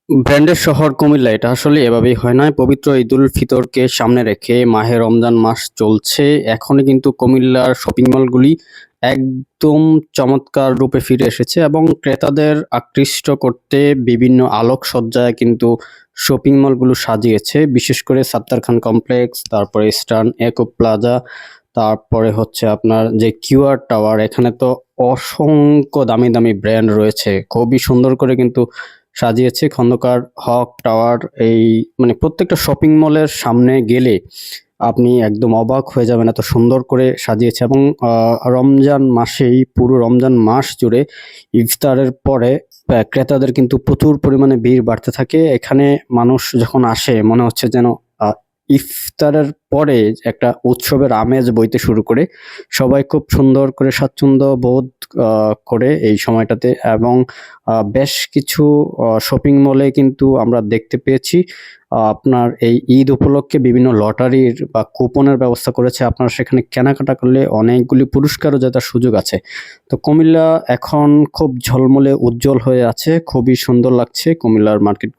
ব্র্যান্ডের শহর কুমিল্লা এটা আসলে এভাবেই হয় না। পবিত্র ঈদুল ফিতরকে সামনে রেখে মাহে রমজান মাস চলছে। এখনই কিন্তু কুমিল্লার শপিং মলগুলি একদম চমৎকার রূপে ফিরে এসেছে এবং ক্রেতাদের আকৃষ্ট করতে বিভিন্ন আলোকসজ্জায় কিন্তু শপিং মলগুলো সাজিয়েছে। বিশেষ করে সাত্তার খান কমপ্লেক্স, তারপরে ইস্টার্ন একো প্লাজা, তারপরে হচ্ছে আপনার যে কিউআর টাওয়ার, এখানে তো অসংখ্য দামি দামি ব্র্যান্ড রয়েছে। খুবই সুন্দর করে কিন্তু সাজিয়েছে খন্দকার হক টাওয়ার। এই মানে প্রত্যেকটা শপিং মলের সামনে গেলে আপনি একদম অবাক হয়ে যাবেন, এত সুন্দর করে সাজিয়েছে। এবং রমজান মাসেই পুরো রমজান মাস জুড়ে ইফতারের পরে ক্রেতাদের কিন্তু প্রচুর পরিমাণে ভিড় বাড়তে থাকে। এখানে মানুষ যখন আসে মনে হচ্ছে যেন আহ, ইফতারের পরে একটা উৎসবের আমেজ বইতে শুরু করে। সবাই খুব সুন্দর করে স্বাচ্ছন্দ্য বোধ করে এই সময়টাতে। এবং বেশ কিছু শপিং মলে কিন্তু আমরা দেখতে পেয়েছি আপনার এই ঈদ উপলক্ষে বিভিন্ন লটারির বা কুপনের ব্যবস্থা করেছে। আপনারা সেখানে কেনাকাটা করলে অনেকগুলি পুরস্কারও জেতার সুযোগ আছে। তো কুমিল্লা এখন খুব ঝলমলে উজ্জ্বল হয়ে আছে, খুবই সুন্দর লাগছে কুমিল্লার মার্কেট।